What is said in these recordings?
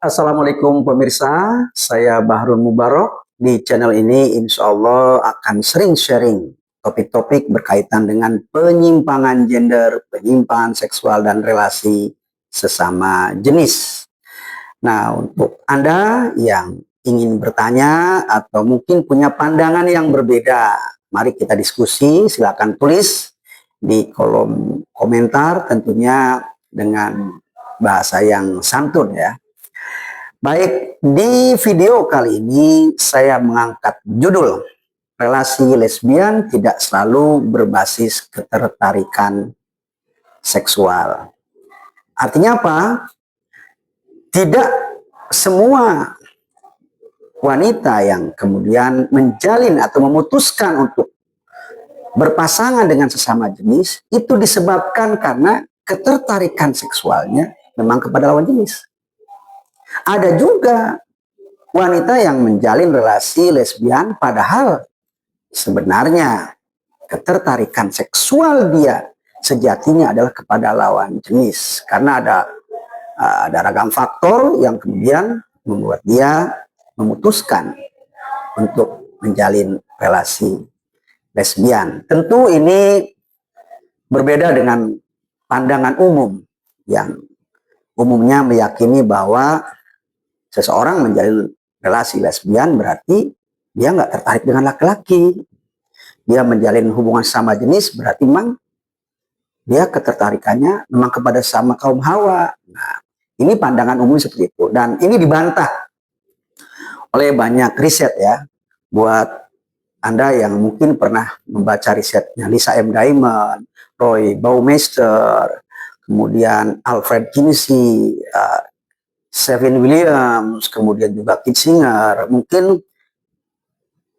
Assalamualaikum pemirsa, saya Bahrul Mubarok. Di channel ini insya Allah akan sering sharing topik-topik berkaitan dengan penyimpangan gender, penyimpangan seksual dan relasi sesama jenis. Nah, untuk Anda yang ingin bertanya atau mungkin punya pandangan yang berbeda, mari kita diskusi, silakan tulis di kolom komentar tentunya dengan bahasa yang santun ya. Baik, di video kali ini saya mengangkat judul relasi lesbian tidak selalu berbasis ketertarikan seksual. Artinya apa? Tidak semua wanita yang kemudian menjalin atau memutuskan untuk berpasangan dengan sesama jenis itu disebabkan karena ketertarikan seksualnya memang kepada lawan jenis. Ada juga wanita yang menjalin relasi lesbian padahal sebenarnya ketertarikan seksual dia sejatinya adalah kepada lawan jenis karena ada ragam faktor yang kemudian membuat dia memutuskan untuk menjalin relasi lesbian. Tentu ini berbeda dengan pandangan umum yang umumnya meyakini bahwa seseorang menjalin relasi lesbian berarti dia nggak tertarik dengan laki-laki. Dia menjalin hubungan sama jenis berarti memang dia ketertarikannya memang kepada sama kaum Hawa. Nah, ini pandangan umum seperti itu. Dan ini dibantah oleh banyak riset ya. Buat Anda yang mungkin pernah membaca risetnya Lisa M. Diamond, Roy Baumeister, kemudian Alfred Kinsey, Stephen Williams, kemudian juga Kitzinger, mungkin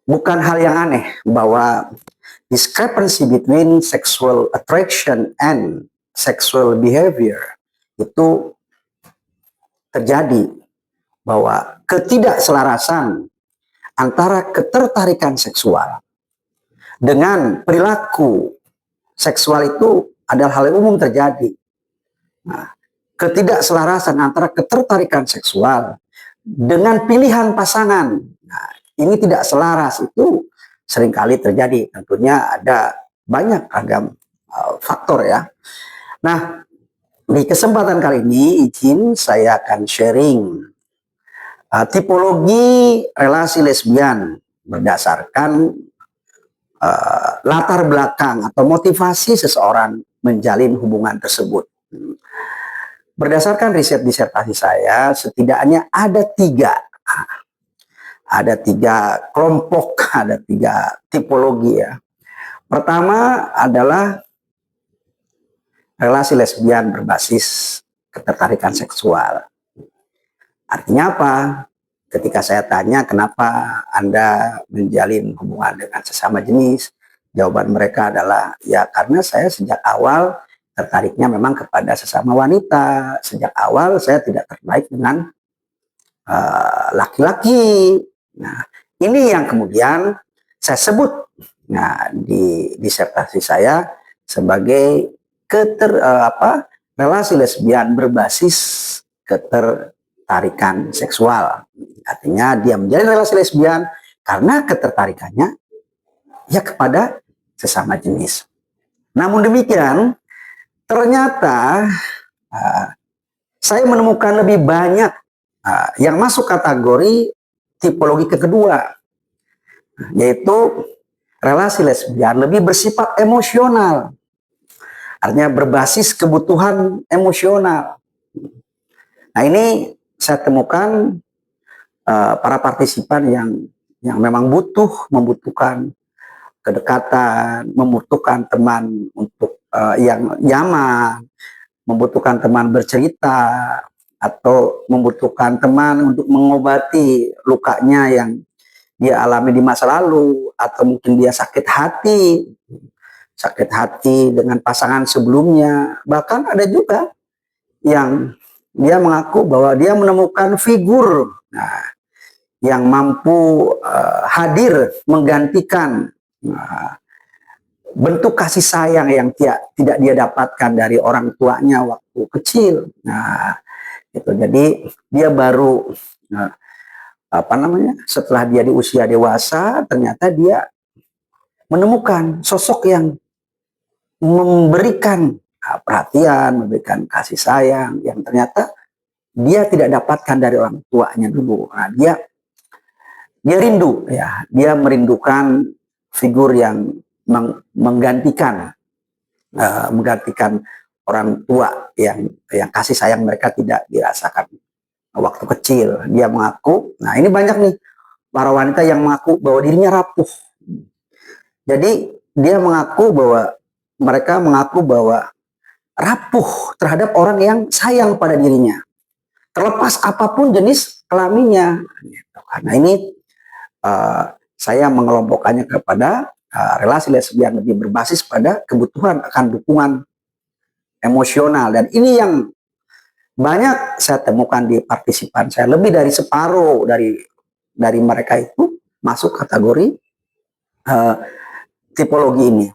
bukan hal yang aneh bahwa discrepancy between sexual attraction and sexual behavior itu terjadi, bahwa ketidakselarasan antara ketertarikan seksual dengan perilaku seksual itu adalah hal yang umum terjadi. Nah, ketidakselarasan antara ketertarikan seksual dengan pilihan pasangan, nah, ini tidak selaras itu seringkali terjadi. Tentunya ada banyak ragam faktor ya. Nah, di kesempatan kali ini izin saya akan sharing tipologi relasi lesbian berdasarkan latar belakang atau motivasi seseorang menjalin hubungan tersebut. Berdasarkan riset disertasi saya, setidaknya ada tiga kelompok, ada tiga tipologi ya. Pertama adalah relasi lesbian berbasis ketertarikan seksual. Artinya apa? Ketika saya tanya kenapa Anda menjalin hubungan dengan sesama jenis, jawaban mereka adalah ya karena saya sejak awal tertariknya memang kepada sesama wanita. Sejak awal saya tidak tertarik dengan laki-laki. Nah, ini yang kemudian saya sebut di disertasi saya sebagai relasi lesbian berbasis ketertarikan seksual. Artinya dia menjalin relasi lesbian karena ketertarikannya ya kepada sesama jenis. Namun demikian, ternyata saya menemukan lebih banyak yang masuk kategori tipologi kedua, yaitu relasi lesbian lebih bersifat emosional, artinya berbasis kebutuhan emosional. Nah, ini saya temukan para partisipan yang memang membutuhkan kedekatan, membutuhkan teman untuk yang nyaman, membutuhkan teman bercerita, atau membutuhkan teman untuk mengobati lukanya yang dia alami di masa lalu, atau mungkin dia sakit hati dengan pasangan sebelumnya. Bahkan ada juga yang dia mengaku bahwa dia menemukan figur yang mampu hadir menggantikan bentuk kasih sayang yang tidak dia dapatkan dari orang tuanya waktu kecil. Nah, Gitu. Jadi dia baru setelah dia di usia dewasa, ternyata dia menemukan sosok yang memberikan perhatian, memberikan kasih sayang yang ternyata dia tidak dapatkan dari orang tuanya dulu. Nah, dia rindu, ya, dia merindukan figur yang menggantikan orang tua yang kasih sayang mereka tidak dirasakan waktu kecil. Dia mengaku, nah ini banyak nih para wanita yang mengaku bahwa dirinya rapuh. Jadi dia mereka mengaku bahwa rapuh terhadap orang yang sayang pada dirinya, terlepas apapun jenis kelaminnya. Karena ini saya mengelompokkannya kepada relasi lesbian lebih berbasis pada kebutuhan akan dukungan emosional, dan ini yang banyak saya temukan di partisipan saya. Lebih dari separuh dari mereka itu masuk kategori tipologi ini.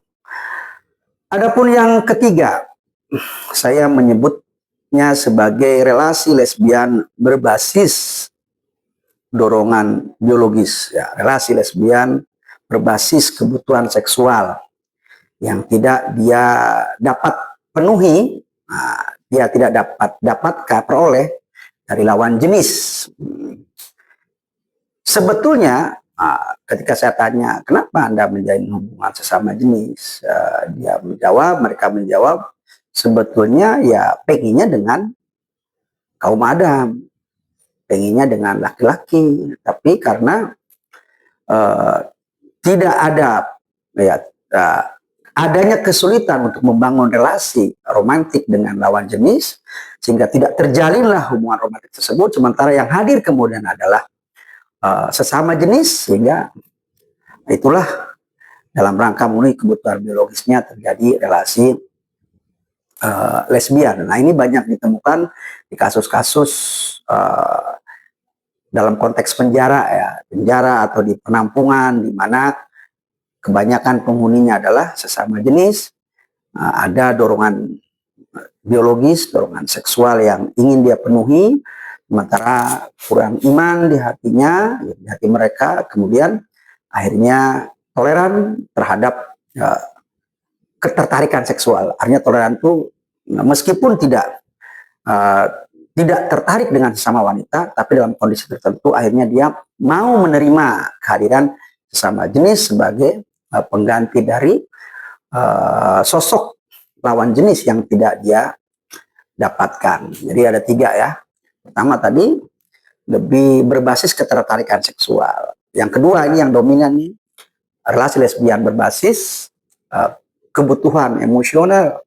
Adapun yang ketiga, saya menyebutnya sebagai relasi lesbian berbasis dorongan biologis, ya, relasi lesbian berbasis kebutuhan seksual yang tidak dia dapat penuhi, dia tidak dapat peroleh dari lawan jenis. Sebetulnya ketika saya tanya kenapa Anda menjalin hubungan sesama jenis, mereka menjawab sebetulnya ya pengennya dengan kaum Adam, pengennya dengan laki-laki, tapi karena tidak ada adanya kesulitan untuk membangun relasi romantik dengan lawan jenis, sehingga tidak terjalinlah hubungan romantik tersebut. Sementara yang hadir kemudian adalah sesama jenis, sehingga itulah dalam rangka memenuhi kebutuhan biologisnya terjadi relasi lesbian. Nah, ini banyak ditemukan di kasus-kasus dalam konteks penjara atau di penampungan, di mana kebanyakan penghuninya adalah sesama jenis. Ada dorongan biologis, dorongan seksual yang ingin dia penuhi, sementara kurang iman di hatinya, di hati mereka, kemudian akhirnya toleran terhadap ketertarikan seksual. Artinya toleran itu meskipun tidak tertarik dengan sesama wanita, tapi dalam kondisi tertentu akhirnya dia mau menerima kehadiran sesama jenis sebagai pengganti dari sosok lawan jenis yang tidak dia dapatkan. Jadi ada 3 ya. Pertama tadi lebih berbasis ketertarikan seksual. Yang kedua ini yang dominan nih, relasi lesbian berbasis kebutuhan emosional.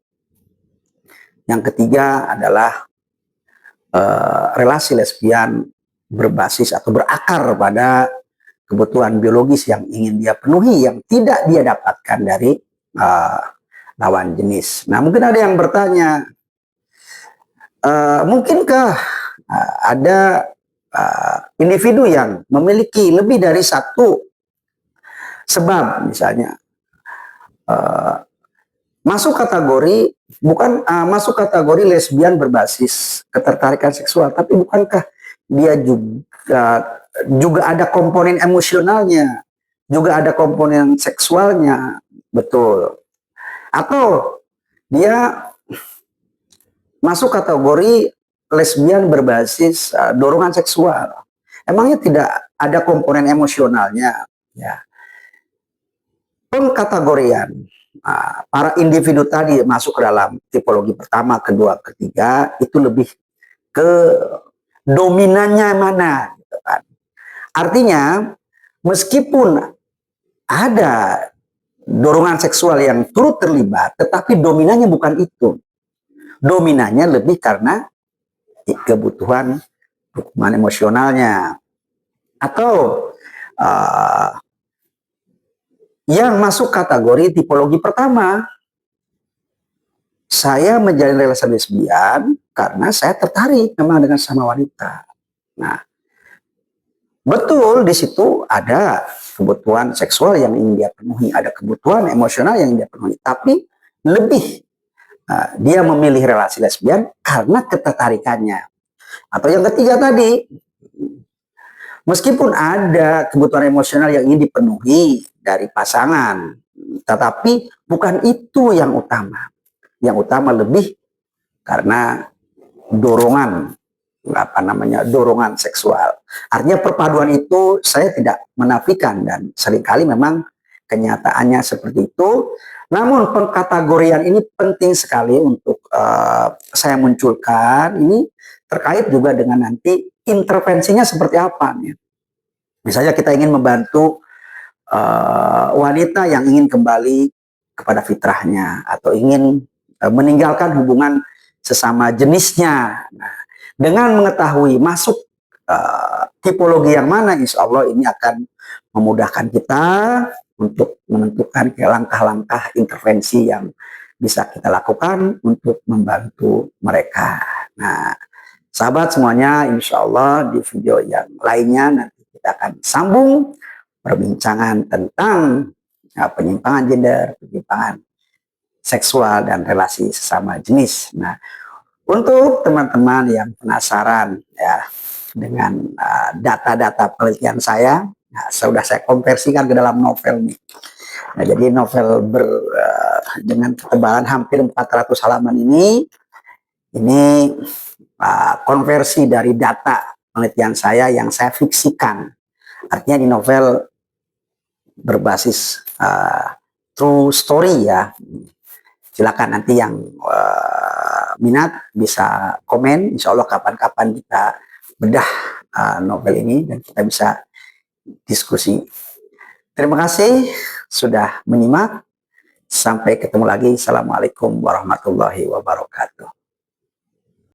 Yang ketiga adalah relasi lesbian berbasis atau berakar pada kebutuhan biologis yang ingin dia penuhi, yang tidak dia dapatkan dari lawan jenis. Nah, mungkin ada yang bertanya, mungkinkah ada individu yang memiliki lebih dari satu sebab, misalnya masuk kategori lesbian berbasis ketertarikan seksual, tapi bukankah dia juga ada komponen emosionalnya, juga ada komponen seksualnya? Betul. Atau dia masuk kategori lesbian berbasis dorongan seksual, emangnya tidak ada komponen emosionalnya? Ya. Pengkategorian para individu tadi masuk ke dalam tipologi pertama, kedua, ketiga itu lebih ke dominannya mana, gitu kan. Artinya meskipun ada dorongan seksual yang turut terlibat, tetapi dominannya bukan itu. Dominannya lebih karena kebutuhan dukungan emosionalnya. Atau yang masuk kategori tipologi pertama, saya menjalin relasi lesbian karena saya tertarik memang dengan sama wanita. Nah, betul di situ ada kebutuhan seksual yang ingin dia penuhi, ada kebutuhan emosional yang ingin dia penuhi, tapi lebih dia memilih relasi lesbian karena ketertarikannya. Atau yang ketiga tadi, meskipun ada kebutuhan emosional yang ingin dipenuhi dari pasangan, tetapi bukan itu yang utama. Yang utama lebih karena dorongan, dorongan seksual. Artinya perpaduan itu saya tidak menafikan dan seringkali memang kenyataannya seperti itu. Namun pengkategorian ini penting sekali untuk saya munculkan. Ini terkait juga dengan nanti intervensinya seperti apa nih. Misalnya kita ingin membantu wanita yang ingin kembali kepada fitrahnya atau ingin meninggalkan hubungan sesama jenisnya. Nah, dengan mengetahui masuk tipologi yang mana, insya Allah ini akan memudahkan kita untuk menentukan langkah-langkah intervensi yang bisa kita lakukan untuk membantu mereka. Nah, sahabat semuanya, insya Allah di video yang lainnya nanti kita akan sambung perbincangan tentang penyimpangan gender, penyimpangan seksual dan relasi sesama jenis. Nah, untuk teman-teman yang penasaran ya dengan data-data penelitian saya, nah, sudah saya konversikan ke dalam novel nih. Nah, jadi novel dengan ketebalan hampir 400 halaman ini konversi dari data penelitian saya yang saya fiksikan. Artinya di novel berbasis true story ya. Silakan nanti yang minat bisa komen, insya Allah kapan-kapan kita bedah novel ini dan kita bisa diskusi. Terima kasih sudah menyimak. Sampai ketemu lagi. Assalamualaikum warahmatullahi wabarakatuh.